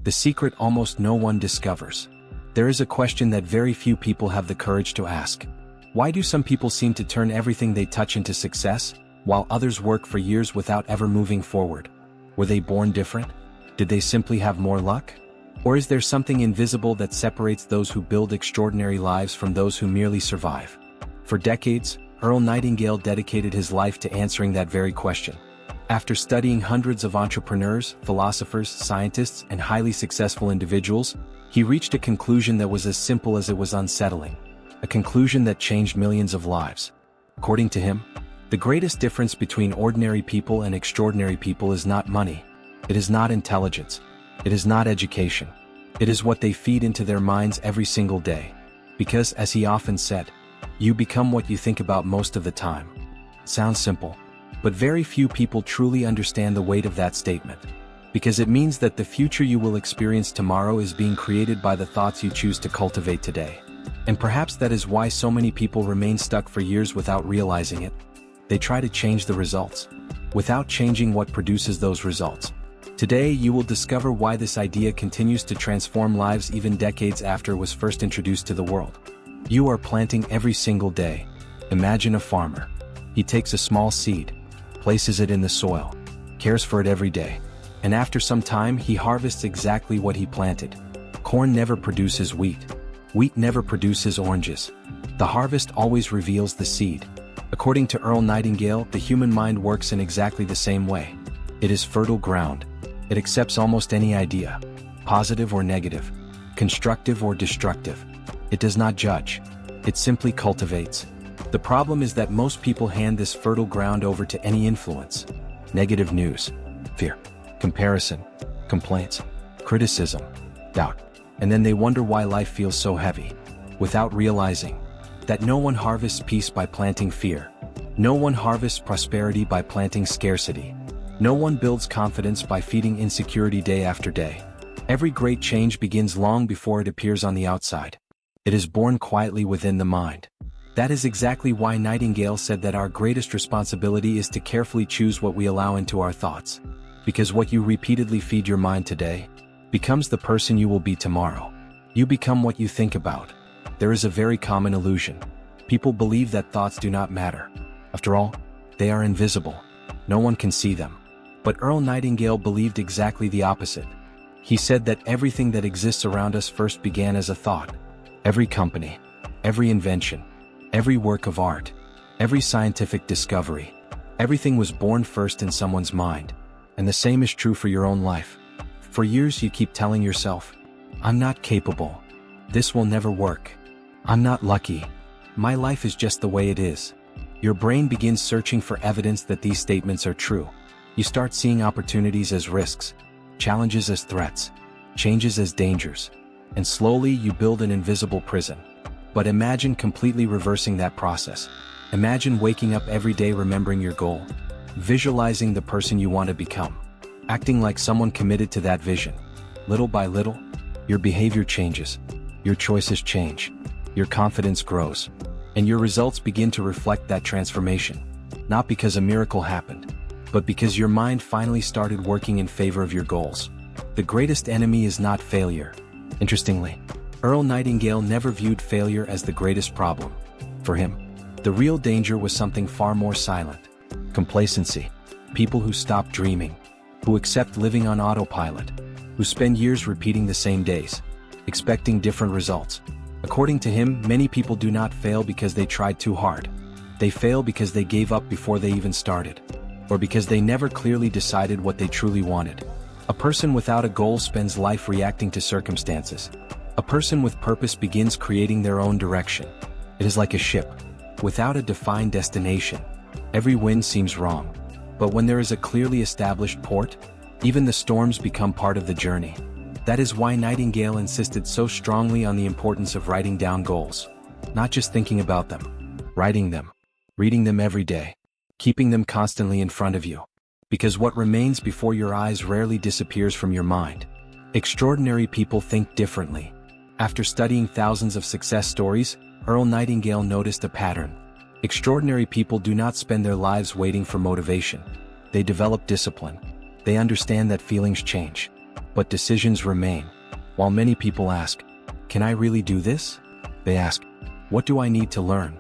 The secret almost no one discovers. There is a question that very few people have the courage to ask. Why do some people seem to turn everything they touch into success, while others work for years without ever moving forward? Were they born different? Did they simply have more luck? Or is there something invisible that separates those who build extraordinary lives from those who merely survive? For decades, Earl Nightingale dedicated his life to answering that very question. After studying hundreds of entrepreneurs, philosophers, scientists, and highly successful individuals, he reached a conclusion that was as simple as it was unsettling. A conclusion that changed millions of lives. According to him, the greatest difference between ordinary people and extraordinary people is not money. It is not intelligence. It is not education. It is what they feed into their minds every single day. Because, as he often said, you become what you think about most of the time. Sounds simple, but very few people truly understand the weight of that statement. Because it means that the future you will experience tomorrow is being created by the thoughts you choose to cultivate today. And perhaps that is why so many people remain stuck for years without realizing it. They try to change the results, without changing what produces those results. Today you will discover why this idea continues to transform lives even decades after it was first introduced to the world. You are planting every single day. Imagine a farmer. He takes a small seed, places it in the soil, cares for it every day, and after some time he harvests exactly what he planted. Corn never produces wheat. Wheat never produces oranges. The harvest always reveals the seed. According to Earl Nightingale, the human mind works in exactly the same way. It is fertile ground. It accepts almost any idea, positive or negative, constructive or destructive. It does not judge. It simply cultivates. The problem is that most people hand this fertile ground over to any influence. Negative news, fear, comparison, complaints, criticism, doubt. And then they wonder why life feels so heavy, without realizing that no one harvests peace by planting fear. No one harvests prosperity by planting scarcity. No one builds confidence by feeding insecurity day after day. Every great change begins long before it appears on the outside. It is born quietly within the mind. That is exactly why Nightingale said that our greatest responsibility is to carefully choose what we allow into our thoughts. Because what you repeatedly feed your mind today becomes the person you will be tomorrow. You become what you think about. There is a very common illusion. People believe that thoughts do not matter. After all, they are invisible. No one can see them. But Earl Nightingale believed exactly the opposite. He said that everything that exists around us first began as a thought. Every company, every invention, every work of art, every scientific discovery, everything was born first in someone's mind. And the same is true for your own life. For years you keep telling yourself, I'm not capable. This will never work. I'm not lucky. My life is just the way it is. Your brain begins searching for evidence that these statements are true. You start seeing opportunities as risks, challenges as threats, changes as dangers, and slowly you build an invisible prison. But imagine completely reversing that process. Imagine waking up every day remembering your goal, visualizing the person you want to become, acting like someone committed to that vision. Little by little, your behavior changes, your choices change, your confidence grows, and your results begin to reflect that transformation. Not because a miracle happened, but because your mind finally started working in favor of your goals. The greatest enemy is not failure. Interestingly, Earl Nightingale never viewed failure as the greatest problem. For him, the real danger was something far more silent. Complacency. People who stop dreaming, who accept living on autopilot, who spend years repeating the same days, expecting different results. According to him, many people do not fail because they tried too hard. They fail because they gave up before they even started, or because they never clearly decided what they truly wanted. A person without a goal spends life reacting to circumstances. A person with purpose begins creating their own direction. It is like a ship, without a defined destination. Every wind seems wrong. But when there is a clearly established port, even the storms become part of the journey. That is why Nightingale insisted so strongly on the importance of writing down goals. Not just thinking about them, writing them, reading them every day, keeping them constantly in front of you. Because what remains before your eyes rarely disappears from your mind. Extraordinary people think differently. After studying thousands of success stories, Earl Nightingale noticed a pattern. Extraordinary people do not spend their lives waiting for motivation. They develop discipline. They understand that feelings change, but decisions remain. While many people ask, "Can I really do this?" they ask, "What do I need to learn?"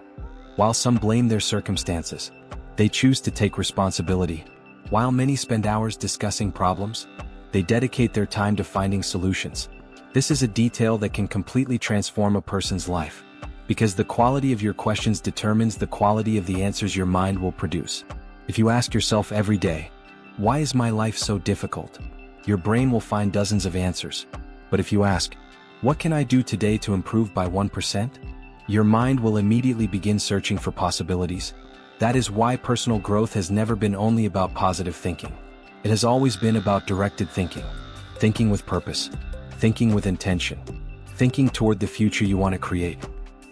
While some blame their circumstances, they choose to take responsibility. While many spend hours discussing problems, they dedicate their time to finding solutions. This is a detail that can completely transform a person's life, because the quality of your questions determines the quality of the answers your mind will produce. If you ask yourself every day, "Why is my life so difficult?" your brain will find dozens of answers. But if you ask, "What can I do today to improve by 1%?" your mind will immediately begin searching for possibilities. That is why personal growth has never been only about positive thinking. It has always been about directed thinking. Thinking with purpose. Thinking with intention. Thinking toward the future you want to create.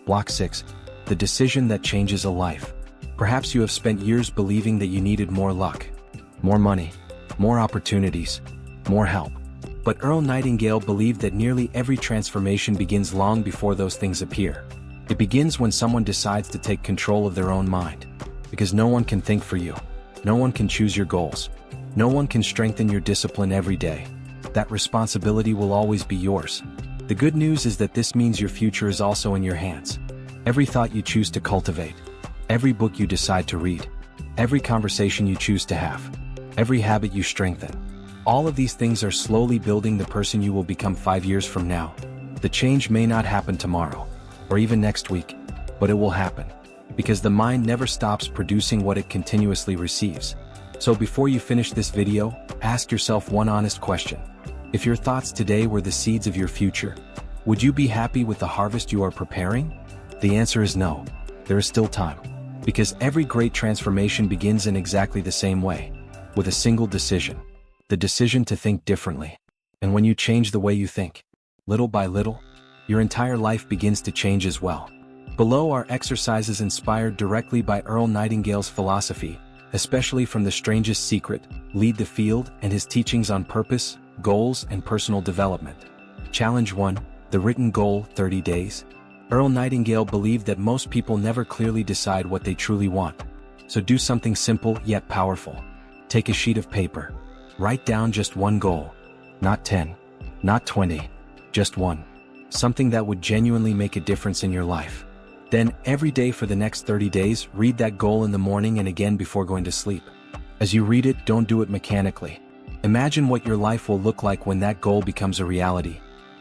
Block 6. The decision that changes a life. Perhaps you have spent years believing that you needed more luck, more money, more opportunities, more help. But Earl Nightingale believed that nearly every transformation begins long before those things appear. It begins when someone decides to take control of their own mind. Because no one can think for you. No one can choose your goals. No one can strengthen your discipline every day. That responsibility will always be yours. The good news is that this means your future is also in your hands. Every thought you choose to cultivate, every book you decide to read, every conversation you choose to have, every habit you strengthen. All of these things are slowly building the person you will become 5 years from now. The change may not happen tomorrow, or even next week, but it will happen. Because the mind never stops producing what it continuously receives. So before you finish this video, ask yourself one honest question. If your thoughts today were the seeds of your future, would you be happy with the harvest you are preparing? The answer is no. There is still time. Because every great transformation begins in exactly the same way. With a single decision. The decision to think differently. And when you change the way you think, little by little, your entire life begins to change as well. Below are exercises inspired directly by Earl Nightingale's philosophy, especially from The Strangest Secret, Lead the Field, and his teachings on purpose, goals, and personal development. Challenge 1, the written goal, 30 days. Earl Nightingale believed that most people never clearly decide what they truly want. So do something simple yet powerful. Take a sheet of paper. Write down just one goal. Not 10, not 20, just one. Something that would genuinely make a difference in your life. Then, every day for the next 30 days, read that goal in the morning and again before going to sleep. As you read it, don't do it mechanically. Imagine what your life will look like when that goal becomes a reality.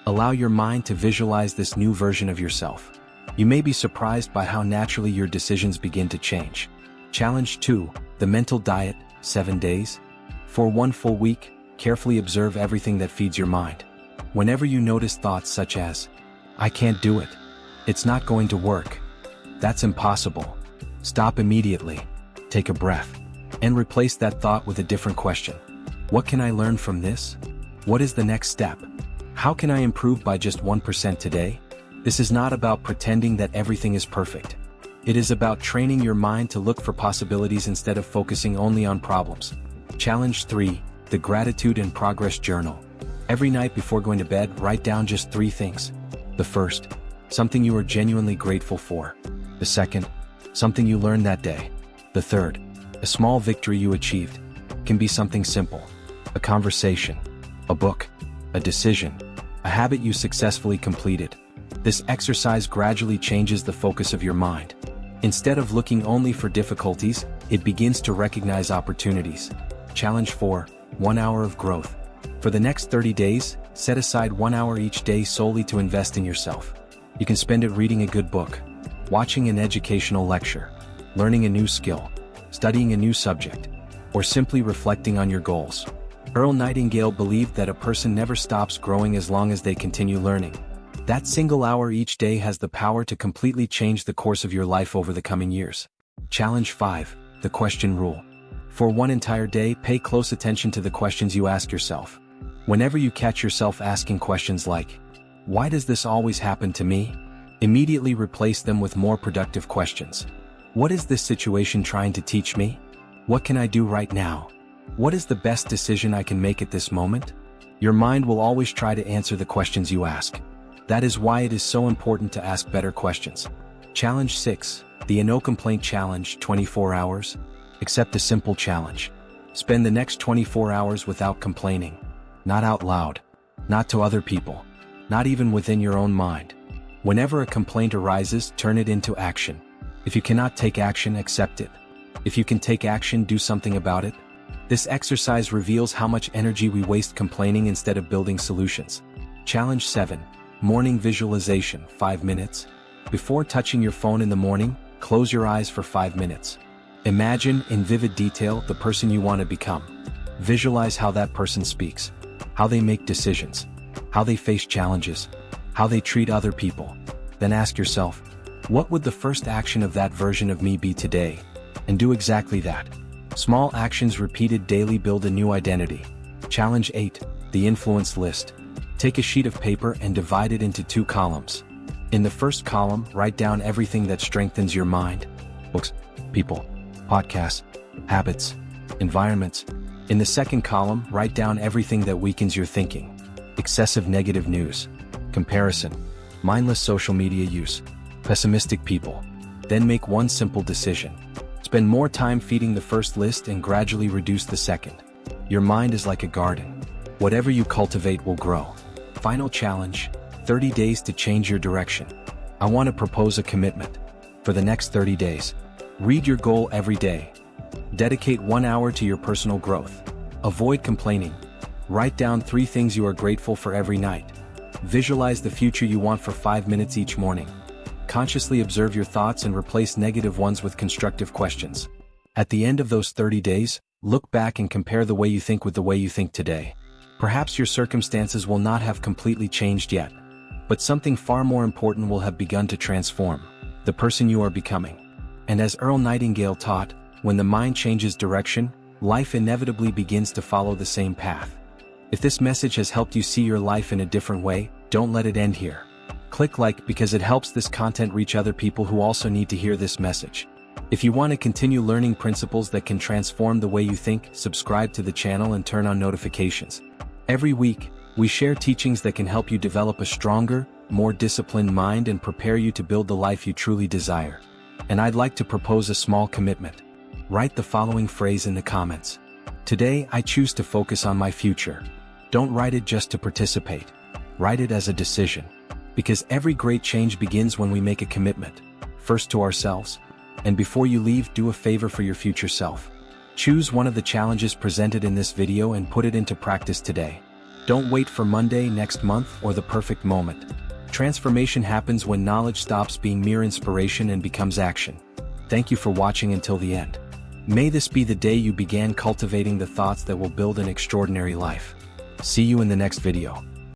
Allow your mind to visualize this new version of yourself. You may be surprised by how naturally your decisions begin to change. Challenge 2, the mental diet, 7 days. For 1 full week, carefully observe everything that feeds your mind. Whenever you notice thoughts such as, "I can't do it. It's not going to work. That's impossible." Stop immediately. Take a breath. And replace that thought with a different question. What can I learn from this? What is the next step? How can I improve by just 1% today? This is not about pretending that everything is perfect. It is about training your mind to look for possibilities instead of focusing only on problems. Challenge 3, the Gratitude and Progress Journal. Every night before going to bed, write down just 3 things. The first, something you are genuinely grateful for. The second, something you learned that day. The third, a small victory you achieved. Can be something simple. A conversation, a book, a decision, a habit you successfully completed. This exercise gradually changes the focus of your mind. Instead of looking only for difficulties, it begins to recognize opportunities. Challenge 4, 1 hour of growth. For the next 30 days, set aside 1 hour each day solely to invest in yourself. You can spend it reading a good book, watching an educational lecture, learning a new skill, studying a new subject, or simply reflecting on your goals. Earl Nightingale believed that a person never stops growing as long as they continue learning. That single hour each day has the power to completely change the course of your life over the coming years. Challenge 5, the question rule. For 1 entire day, pay close attention to the questions you ask yourself. Whenever you catch yourself asking questions like, "Why does this always happen to me?" immediately replace them with more productive questions. What is this situation trying to teach me? What can I do right now? What is the best decision I can make at this moment? Your mind will always try to answer the questions you ask. That is why it is so important to ask better questions. Challenge 6, the No Complaint Challenge, 24 hours. Accept a simple challenge. Spend the next 24 hours without complaining. Not out loud, not to other people, not even within your own mind. Whenever a complaint arises, turn it into action. If you cannot take action, accept it. If you can take action, do something about it. This exercise reveals how much energy we waste complaining instead of building solutions. Challenge 7. Morning visualization, 5 minutes. Before touching your phone in the morning, close your eyes for 5 minutes. Imagine, in vivid detail, the person you want to become. Visualize how that person speaks, how they make decisions, how they face challenges, how they treat other people. Then ask yourself, what would the first action of that version of me be today? And do exactly that. Small actions repeated daily build a new identity. Challenge 8. The influence list. Take a sheet of paper and divide it into 2 columns. In the first column, write down everything that strengthens your mind. Books, people, podcasts, habits, environments. In the second column, write down everything that weakens your thinking. Excessive negative news, comparison, mindless social media use, pessimistic people. Then make one simple decision. Spend more time feeding the first list and gradually reduce the second. Your mind is like a garden. Whatever you cultivate will grow. Final challenge, 30 days to change your direction. I want to propose a commitment. For the next 30 days, read your goal every day. Dedicate 1 hour to your personal growth. Avoid complaining. Write down 3 things you are grateful for every night. Visualize the future you want for 5 minutes each morning. Consciously observe your thoughts and replace negative ones with constructive questions. At the end of those 30 days, look back and compare the way you think with the way you think today. Perhaps your circumstances will not have completely changed yet, but something far more important will have begun to transform, the person you are becoming. And as Earl Nightingale taught, when the mind changes direction, life inevitably begins to follow the same path. If this message has helped you see your life in a different way, don't let it end here. Click like because it helps this content reach other people who also need to hear this message. If you want to continue learning principles that can transform the way you think, subscribe to the channel and turn on notifications. Every week, we share teachings that can help you develop a stronger, more disciplined mind and prepare you to build the life you truly desire. And I'd like to propose a small commitment. Write the following phrase in the comments. Today, I choose to focus on my future. Don't write it just to participate. Write it as a decision. Because every great change begins when we make a commitment, first to ourselves. And before you leave, do a favor for your future self. Choose one of the challenges presented in this video and put it into practice today. Don't wait for Monday next month or the perfect moment. Transformation happens when knowledge stops being mere inspiration and becomes action. Thank you for watching until the end. May this be the day you began cultivating the thoughts that will build an extraordinary life. See you in the next video.